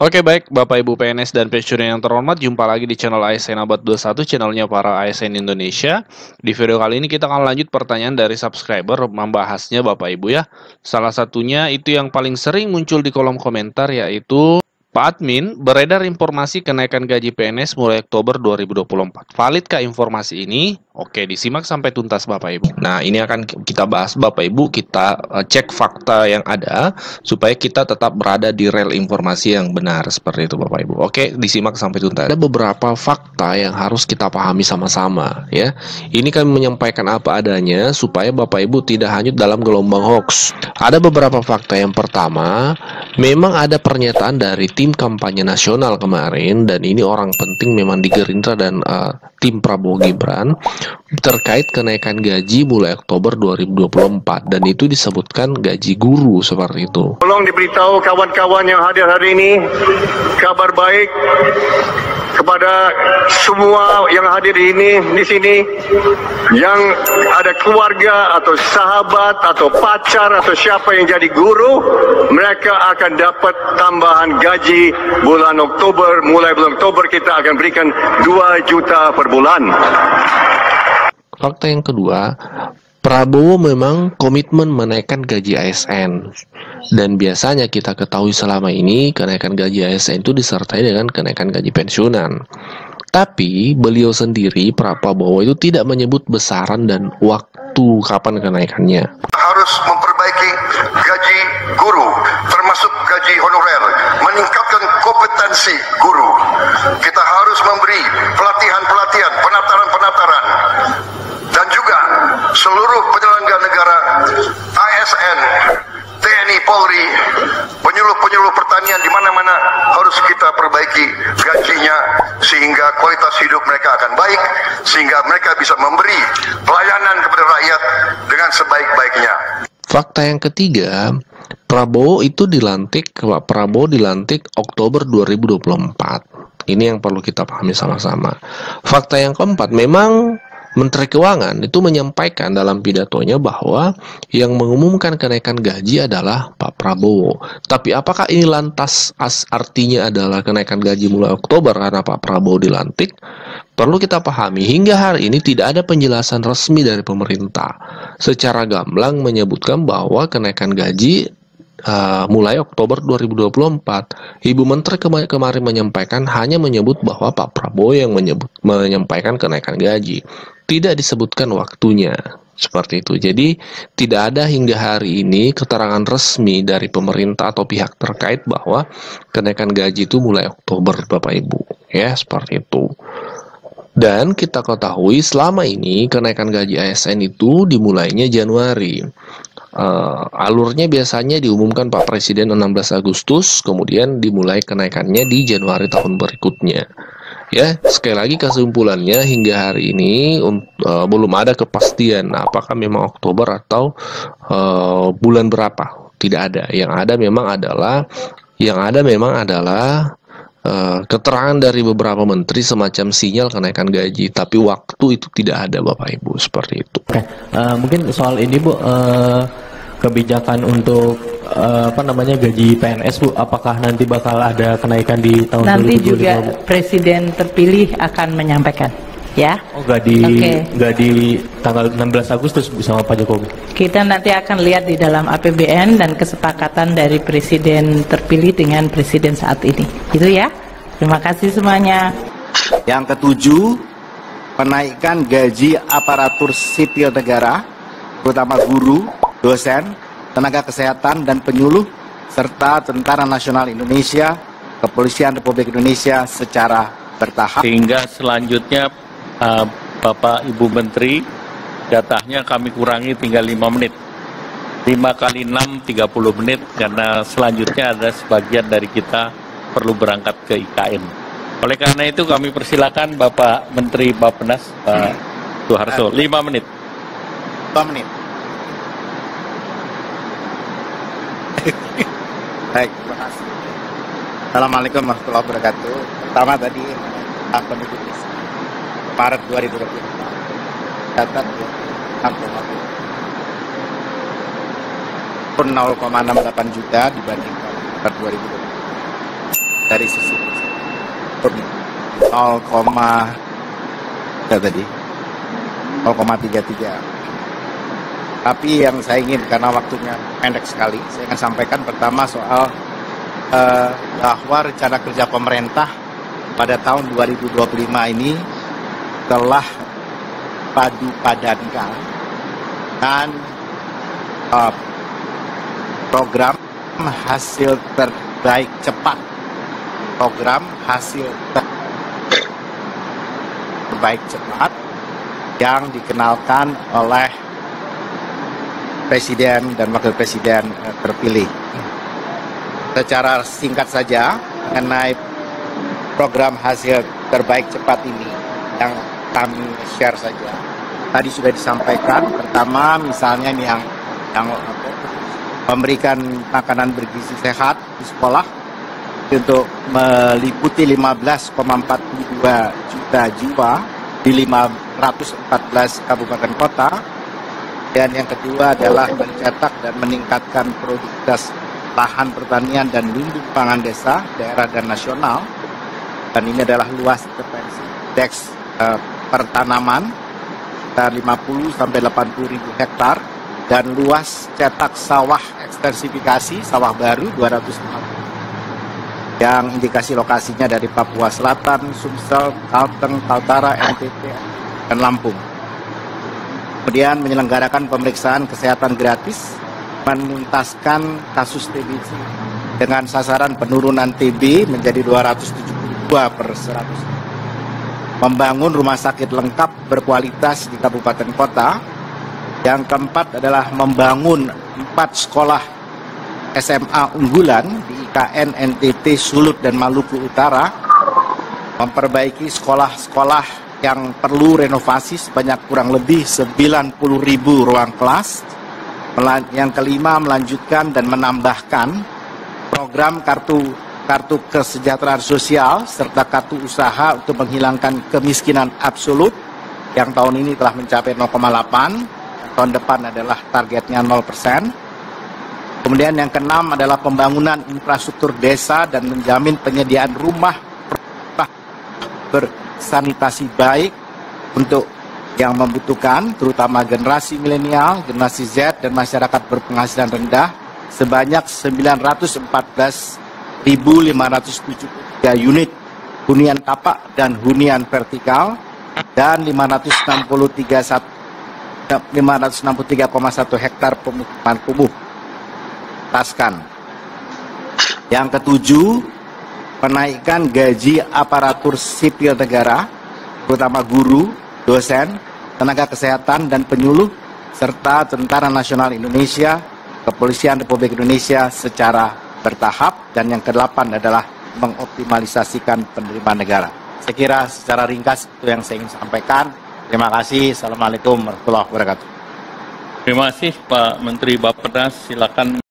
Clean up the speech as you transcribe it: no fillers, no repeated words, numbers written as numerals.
Oke baik, Bapak Ibu PNS dan pensiunan yang terhormat, jumpa lagi di channel ASN Abad 21, channelnya para ASN Indonesia. Di video kali ini kita akan lanjut pertanyaan dari subscriber, membahasnya Bapak Ibu ya. Salah satunya itu yang paling sering muncul di kolom komentar, yaitu Pak Admin, beredar informasi kenaikan gaji PNS mulai Oktober 2024. Validkah informasi ini? Oke, disimak sampai tuntas Bapak Ibu. Nah, ini akan kita bahas Bapak Ibu, kita cek fakta yang ada supaya kita tetap berada di rel informasi yang benar seperti itu Bapak Ibu. Oke, disimak sampai tuntas. Ada beberapa fakta yang harus kita pahami sama-sama ya. Ini kami menyampaikan apa adanya supaya Bapak Ibu tidak hanyut dalam gelombang hoax. Ada beberapa fakta. Yang pertama, memang ada pernyataan dari tim kampanye nasional kemarin, dan ini orang penting memang di Gerindra dan tim Prabowo Gibran, terkait kenaikan gaji mulai Oktober 2024, dan itu disebutkan gaji guru seperti itu. Tolong diberitahu kawan-kawan yang hadir hari ini kabar baik kepada semua yang hadir di sini yang ada keluarga atau sahabat atau pacar atau siapa yang jadi guru, mereka akan dapat tambahan gaji bulan Oktober. Mulai bulan Oktober kita akan berikan 2 juta per bulan. Fakta yang kedua, Prabowo memang komitmen menaikkan gaji ASN, dan biasanya kita ketahui selama ini kenaikan gaji ASN itu disertai dengan kenaikan gaji pensiunan. Tapi beliau sendiri, Prabowo itu tidak menyebut besaran dan waktu kapan kenaikannya. Harus memperbaiki gaji guru, termasuk gaji honorer, meningkatkan kompetensi guru. Kita harus memberi pelatihan-pelatihan, penataran-penataran, dan juga seluruh penyelenggara negara, ASN, TNI, Polri, penyuluh-penyuluh pertanian di mana-mana harus kita perbaiki gajinya sehingga kualitas hidup mereka akan baik, sehingga mereka bisa memberi pelayanan kepada rakyat dengan sebaik-baiknya. Fakta yang ketiga, Prabowo dilantik Oktober 2024. Ini yang perlu kita pahami sama-sama. Fakta yang keempat, memang Menteri Keuangan itu menyampaikan dalam pidatonya bahwa yang mengumumkan kenaikan gaji adalah Pak Prabowo. Tapi apakah ini lantas artinya adalah kenaikan gaji mulai Oktober karena Pak Prabowo dilantik? Perlu kita pahami, hingga hari ini tidak ada penjelasan resmi dari pemerintah secara gamblang menyebutkan bahwa kenaikan gaji mulai Oktober 2024. Ibu Menteri kemarin menyampaikan, hanya menyebut bahwa Pak Prabowo yang menyampaikan kenaikan gaji. Tidak disebutkan waktunya. Seperti itu. Jadi tidak ada hingga hari ini keterangan resmi dari pemerintah atau pihak terkait bahwa kenaikan gaji itu mulai Oktober Bapak Ibu. Ya, seperti itu. Dan kita ketahui selama ini kenaikan gaji ASN itu dimulainya Januari. Alurnya biasanya diumumkan Pak Presiden 16 Agustus, kemudian dimulai kenaikannya di Januari tahun berikutnya. Ya, sekali lagi kesimpulannya hingga hari ini belum ada kepastian apakah memang Oktober atau bulan berapa. Tidak ada. Yang ada memang adalah keterangan dari beberapa menteri semacam sinyal kenaikan gaji, tapi waktu itu tidak ada Bapak Ibu, seperti itu. Oke, mungkin soal ini Bu, kebijakan untuk gaji PNS Bu, apakah nanti bakal ada kenaikan di tahun 2025? Nanti juga Presiden terpilih akan menyampaikan, ya. Oh, nggak di tanggal 16 Agustus Bu sama Pak Jokowi? Kita nanti akan lihat di dalam APBN dan kesepakatan dari Presiden terpilih dengan Presiden saat ini. Itu ya. Terima kasih semuanya. Yang ketujuh, penaikan gaji aparatur sipil negara, terutama guru, dosen, tenaga kesehatan dan penyuluh, serta Tentara Nasional Indonesia, Kepolisian Republik Indonesia secara bertahap. Sehingga selanjutnya Bapak Ibu Menteri, jatahnya kami kurangi tinggal 5 menit. 5 kali 6, 30 menit, karena selanjutnya ada sebagian dari kita perlu berangkat ke IKN. Oleh karena itu kami persilakan Bapak Menteri Bappenas, Pak Soeharto, 5 menit. 5 menit. Baik, terima kasih. Assalamualaikum warahmatullahi wabarakatuh. Pertama tadi penduduk Maret 2024 catat 0,68 juta dibandingkan Maret 2024. dari sisi 0,33. Tapi yang saya ingin, karena waktunya pendek sekali, saya akan sampaikan pertama soal bahwa rencana kerja pemerintah pada tahun 2025 ini telah padu-padankan dan program hasil terbaik cepat, yang dikenalkan oleh Presiden dan Wakil Presiden terpilih. Secara singkat saja mengenai program hasil terbaik cepat ini yang kami share saja. Tadi sudah disampaikan, pertama misalnya ini yang memberikan makanan bergizi sehat di sekolah untuk meliputi 15,42 juta jiwa di 514 kabupaten kota. Dan yang kedua adalah mencetak dan meningkatkan produktivitas lahan pertanian dan lumbung pangan desa, daerah dan nasional. Dan ini adalah luas intervensi indeks pertanaman sekitar 50 sampai 80 ribu hektar, dan luas cetak sawah ekstensifikasi, sawah baru 250, yang indikasi lokasinya dari Papua Selatan, Sumsel, Kalteng, Kaltara, NTT, dan Lampung. Kemudian menyelenggarakan pemeriksaan kesehatan gratis, menuntaskan kasus TBC dengan sasaran penurunan TB menjadi 272 per 100. Membangun rumah sakit lengkap berkualitas di kabupaten kota. Yang keempat adalah membangun 4 sekolah SMA unggulan di IKN, NTT, Sulut, dan Maluku Utara. Memperbaiki sekolah-sekolah yang perlu renovasi sebanyak kurang lebih 90.000 ruang kelas. Yang kelima, melanjutkan dan menambahkan program kartu kesejahteraan sosial serta kartu usaha untuk menghilangkan kemiskinan absolut yang tahun ini telah mencapai 0,8, tahun depan adalah targetnya 0%. Kemudian yang keenam adalah pembangunan infrastruktur desa dan menjamin penyediaan rumah bersanitasi baik untuk yang membutuhkan, terutama generasi milenial, generasi Z, dan masyarakat berpenghasilan rendah sebanyak 914.573 unit hunian tapak dan hunian vertikal dan 563,1 hektar pemukiman kumuh. Yang ketujuh, menaikkan gaji aparatur sipil negara, terutama guru, dosen, tenaga kesehatan, dan penyuluh, serta Tentara Nasional Indonesia, Kepolisian Republik Indonesia secara bertahap. Dan yang ke-8 adalah mengoptimalisasikan penerimaan negara. Saya kira secara ringkas itu yang saya ingin sampaikan. Terima kasih. Assalamualaikum warahmatullahi wabarakatuh. Terima kasih Pak Menteri Bappenas. Silakan